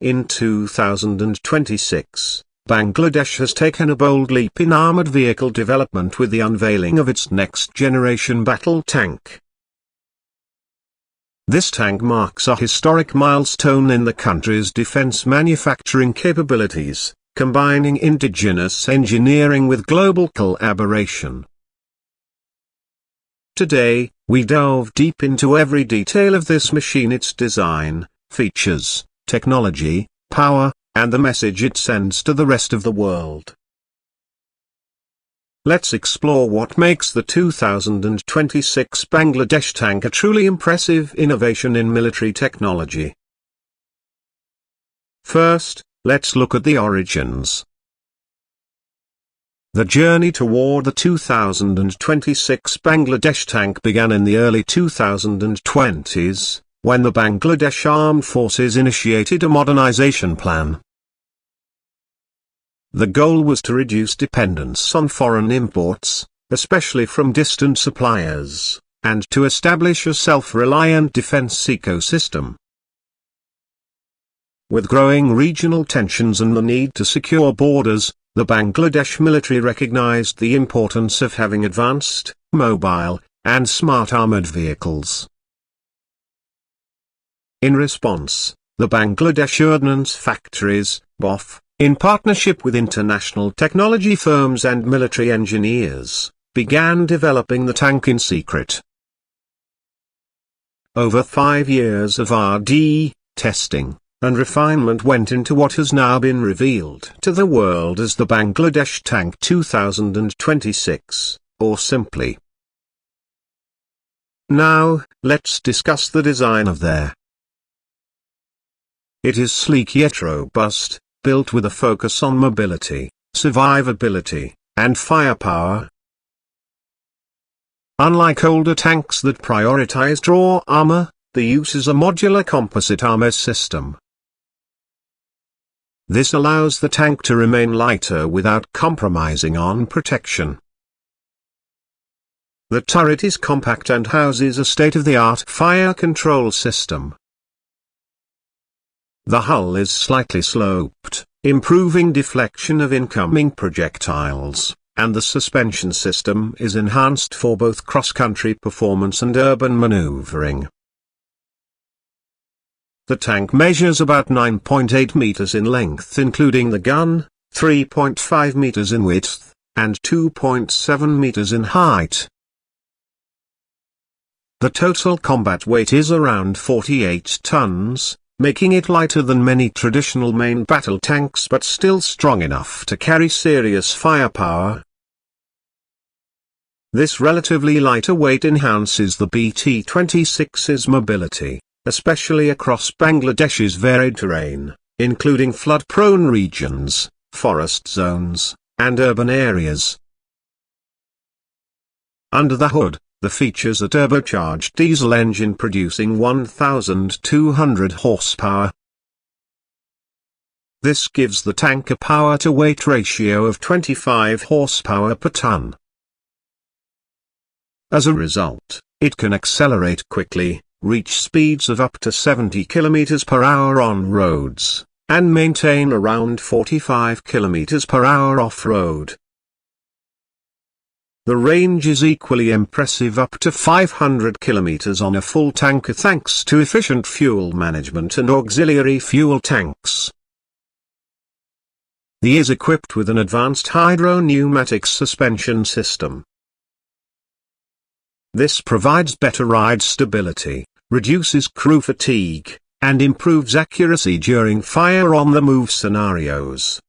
In 2026, Bangladesh has taken a bold leap in armored vehicle development with the unveiling of its next-generation battle tank. This tank marks a historic milestone in the country's defense manufacturing capabilities, combining indigenous engineering with global collaboration. Today, we delve deep into every detail of this machine: its design, features, technology, power, and the message it sends to the rest of the world. Let's explore what makes the 2026 Bangladesh tank a truly impressive innovation in military technology. First, let's look at the origins. The journey toward the 2026 Bangladesh tank began in the early 2020s, when the Bangladesh Armed Forces initiated a modernization plan. The goal was to reduce dependence on foreign imports, especially from distant suppliers, and to establish a self-reliant defense ecosystem. With growing regional tensions and the need to secure borders, the Bangladesh military recognized the importance of having advanced, mobile, and smart armored vehicles. In response, the Bangladesh Ordnance Factories, BOF, in partnership with international technology firms and military engineers, began developing the tank in secret. Over 5 years of R&D, testing, and refinement went into what has now been revealed to the world as the Bangladesh Tank 2026, or simply. Now, let's discuss the design of their. It is sleek yet robust, built with a focus on mobility, survivability, and firepower. Unlike older tanks that prioritized raw armor, the uses a modular composite armor system. This allows the tank to remain lighter without compromising on protection. The turret is compact and houses a state-of-the-art fire control system. The hull is slightly sloped, improving deflection of incoming projectiles, and the suspension system is enhanced for both cross-country performance and urban maneuvering. The tank measures about 9.8 meters in length including the gun, 3.5 meters in width, and 2.7 meters in height. The total combat weight is around 48 tons, making it lighter than many traditional main battle tanks but still strong enough to carry serious firepower. This relatively lighter weight enhances the BT-26's mobility, especially across Bangladesh's varied terrain, including flood-prone regions, forest zones, and urban areas. Under the hood, the features a turbocharged diesel engine producing 1,200 horsepower. This gives the tank a power-to-weight ratio of 25 horsepower per ton. As a result, it can accelerate quickly, reach speeds of up to 70 km per hour on roads, and maintain around 45 km per hour off-road. The range is equally impressive, up to 500 km on a full tanker thanks to efficient fuel management and auxiliary fuel tanks. The is equipped with an advanced hydro-pneumatic suspension system. This provides better ride stability, reduces crew fatigue, and improves accuracy during fire-on-the-move scenarios.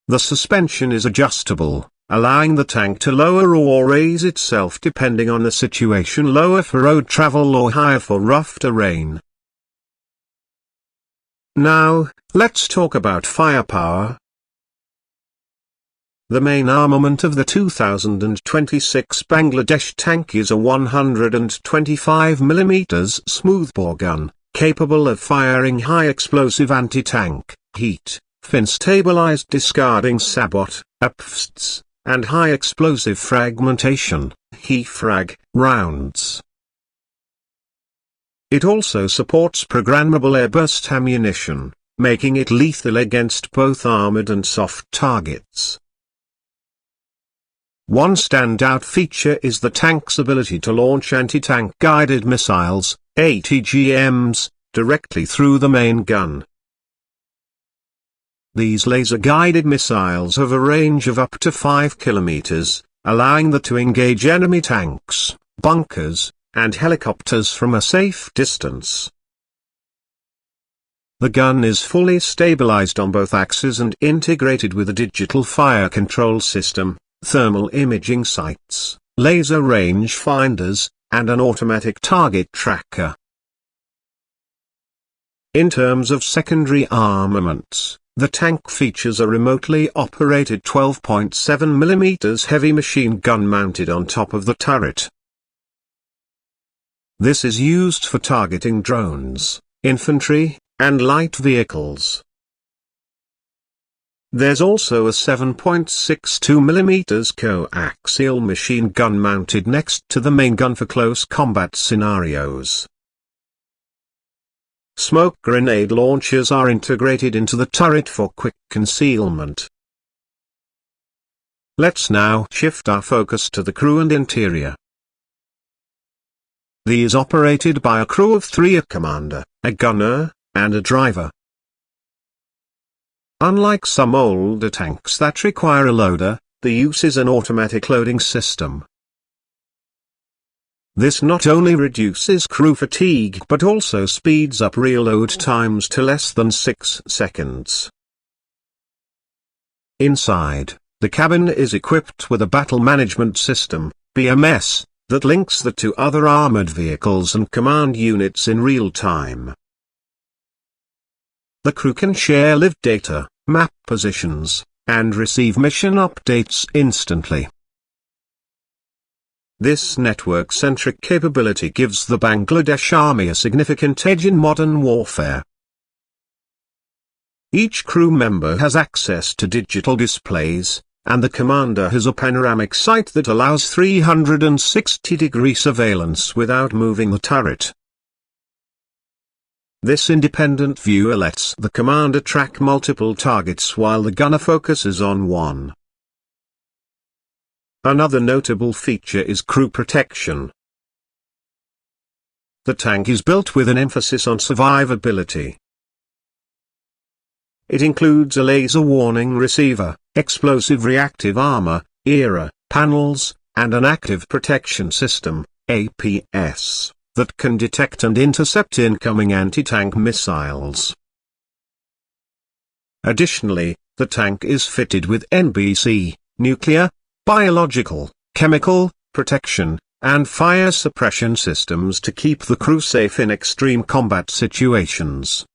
The suspension is adjustable, allowing the tank to lower or raise itself depending on the situation, lower for road travel or higher for rough terrain. Now, let's talk about firepower. The main armament of the 2026 Bangladesh tank is a 125mm smoothbore gun, capable of firing high-explosive anti-tank, heat, fin-stabilized discarding sabot, UPFSTs, and high-explosive fragmentation, HE-frag, rounds. It also supports programmable airburst ammunition, making it lethal against both armored and soft targets. One standout feature is the tank's ability to launch anti-tank guided missiles, ATGMs, directly through the main gun. These laser-guided missiles have a range of up to 5 kilometers, allowing them to engage enemy tanks, bunkers, and helicopters from a safe distance. The gun is fully stabilized on both axes and integrated with a digital fire control system, thermal imaging sights, laser range finders, and an automatic target tracker. In terms of secondary armaments, the tank features a remotely operated 12.7mm heavy machine gun mounted on top of the turret. This is used for targeting drones, infantry, and light vehicles. There's also a 7.62mm coaxial machine gun mounted next to the main gun for close combat scenarios. Smoke grenade launchers are integrated into the turret for quick concealment. Let's now shift our focus to the crew and interior. These operated by a crew of 3: a commander, a gunner, and a driver. Unlike some older tanks that require a loader, the use is an automatic loading system. This not only reduces crew fatigue but also speeds up reload times to less than 6 seconds. Inside, the cabin is equipped with a battle management system, BMS, that links the two other armored vehicles and command units in real time. The crew can share live data, map positions, and receive mission updates instantly. This network-centric capability gives the Bangladesh Army a significant edge in modern warfare. Each crew member has access to digital displays, and the commander has a panoramic sight that allows 360-degree surveillance without moving the turret. This independent view lets the commander track multiple targets while the gunner focuses on one. Another notable feature is crew protection. The tank is built with an emphasis on survivability. It includes a laser warning receiver, explosive reactive armor, ERA, panels, and an active protection system, APS, that can detect and intercept incoming anti-tank missiles. Additionally, the tank is fitted with NBC, nuclear, biological, chemical, protection, and fire suppression systems to keep the crew safe in extreme combat situations.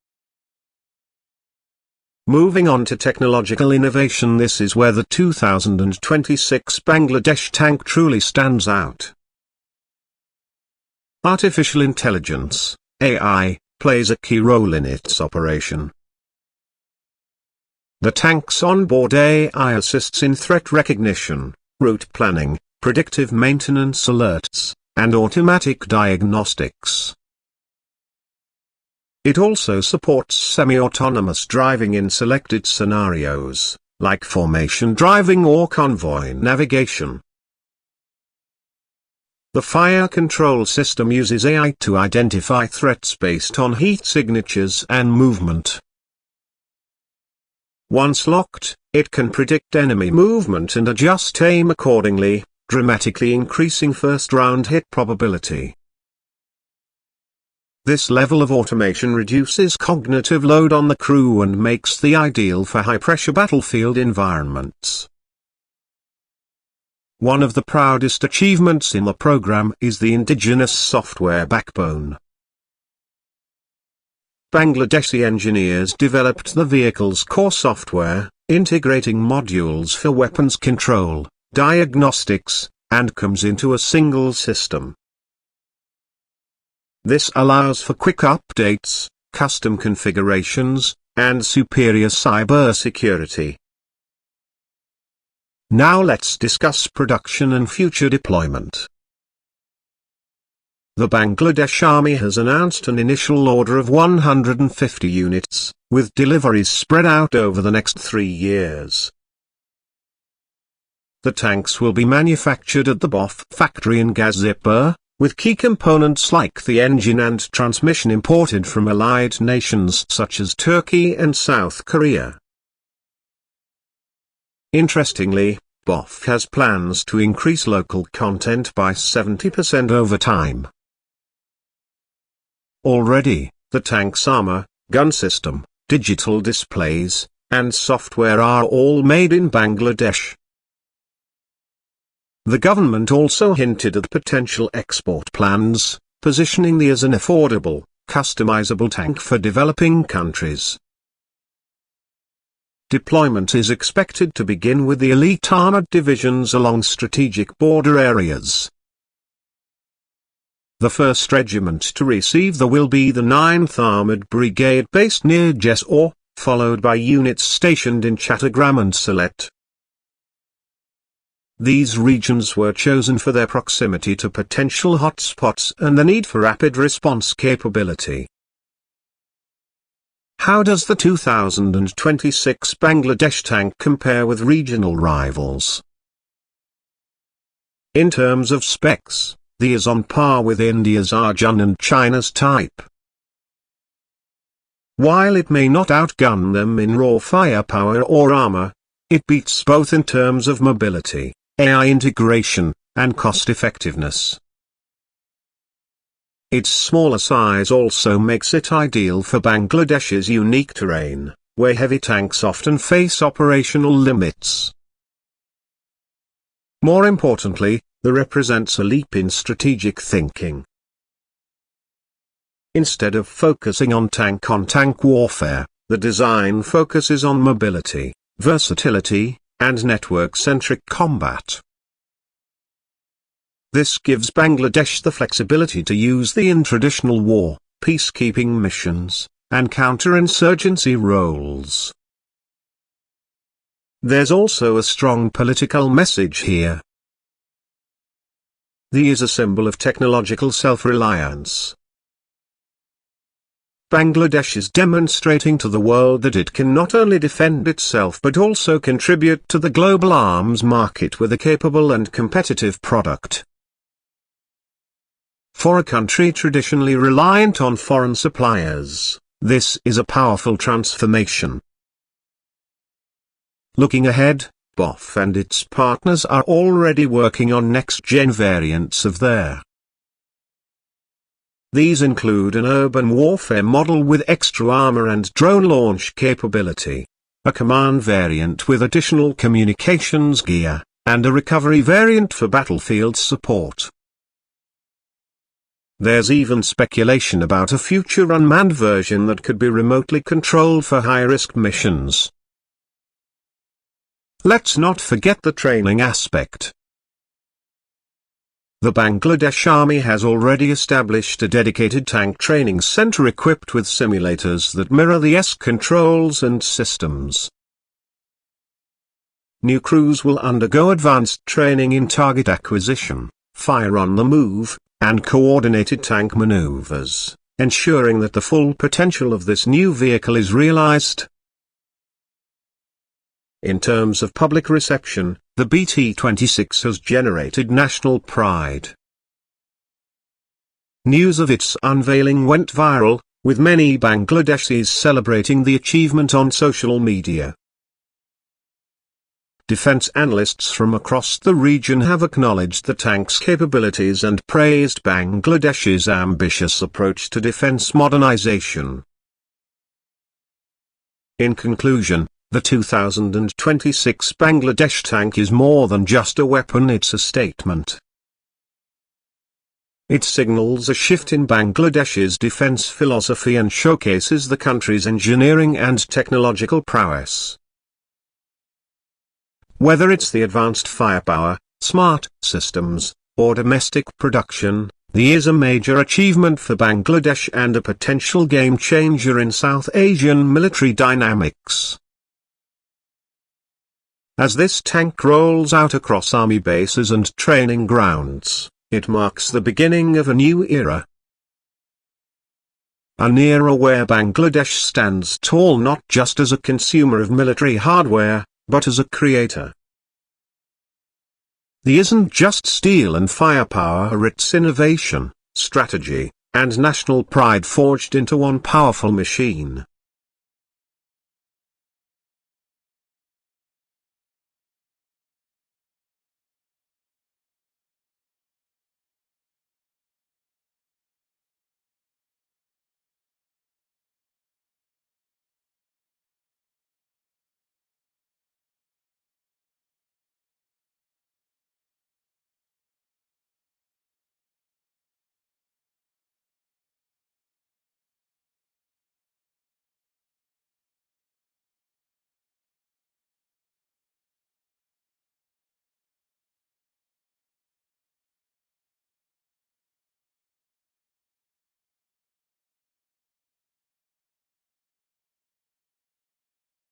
Moving on to technological innovation, this is where the 2026 Bangladesh tank truly stands out. Artificial intelligence, AI, plays a key role in its operation. The tank's onboard AI assists in threat recognition, route planning, predictive maintenance alerts, and automatic diagnostics. It also supports semi-autonomous driving in selected scenarios, like formation driving or convoy navigation. The fire control system uses AI to identify threats based on heat signatures and movement. Once locked, it can predict enemy movement and adjust aim accordingly, dramatically increasing first-round hit probability. This level of automation reduces cognitive load on the crew and makes the ideal for high-pressure battlefield environments. One of the proudest achievements in the program is the indigenous software backbone. Bangladeshi engineers developed the vehicle's core software, integrating modules for weapons control, diagnostics, and comms into a single system. This allows for quick updates, custom configurations, and superior cybersecurity. Now let's discuss production and future deployment. the Bangladesh Army has announced an initial order of 150 units, with deliveries spread out over the next 3 years. The tanks will be manufactured at the BOF factory in Gazipur, with key components like the engine and transmission imported from allied nations such as Turkey and South Korea. Interestingly, BOF has plans to increase local content by 70% over time. Already, the tank's armor, gun system, digital displays, and software are all made in Bangladesh. The government also hinted at potential export plans, positioning the as an affordable, customizable tank for developing countries. Deployment is expected to begin with the elite armored divisions along strategic border areas. The 1st Regiment to receive will be the 9th Armoured Brigade based near Jessore, followed by units stationed in Chattogram and Sylhet. These regions were chosen for their proximity to potential hotspots and the need for rapid response capability. How does the 2026 Bangladesh tank compare with regional rivals? In terms of specs, the is on par with India's Arjun and China's Type. While it may not outgun them in raw firepower or armor, it beats both in terms of mobility, AI integration, and cost-effectiveness. Its smaller size also makes it ideal for Bangladesh's unique terrain, where heavy tanks often face operational limits. More importantly, it represents a leap in strategic thinking. Instead of focusing on tank-on-tank warfare, the design focuses on mobility, versatility, and network-centric combat. This gives Bangladesh the flexibility to use the in traditional war, peacekeeping missions, and counterinsurgency roles. There's also a strong political message here. The is a symbol of technological self-reliance. Bangladesh is demonstrating to the world that it can not only defend itself but also contribute to the global arms market with a capable and competitive product. For a country traditionally reliant on foreign suppliers, this is a powerful transformation. Looking ahead, BOF and its partners are already working on next-gen variants of their. These include an urban warfare model with extra armor and drone launch capability, a command variant with additional communications gear, and a recovery variant for battlefield support. There's even speculation about a future unmanned version that could be remotely controlled for high-risk missions. Let's not forget the training aspect. The Bangladesh Army has already established a dedicated tank training center equipped with simulators that mirror the controls and systems. New crews will undergo advanced training in target acquisition, fire on the move, and coordinated tank maneuvers, ensuring that the full potential of this new vehicle is realized. In terms of public reception, the BT-26 has generated national pride. News of its unveiling went viral, with many Bangladeshis celebrating the achievement on social media. Defense analysts from across the region have acknowledged the tank's capabilities and praised Bangladesh's ambitious approach to defense modernization. In conclusion, the 2026 Bangladesh tank is more than just a weapon, it's a statement. It signals a shift in Bangladesh's defense philosophy and showcases the country's engineering and technological prowess. Whether it's the advanced firepower, smart systems, or domestic production, the is a major achievement for Bangladesh and a potential game-changer in South Asian military dynamics. As this tank rolls out across army bases and training grounds, It marks the beginning of a new era. An era where Bangladesh stands tall not just as a consumer of military hardware, but as a creator. The isn't just steel and firepower, it's innovation, strategy, and national pride forged into one powerful machine.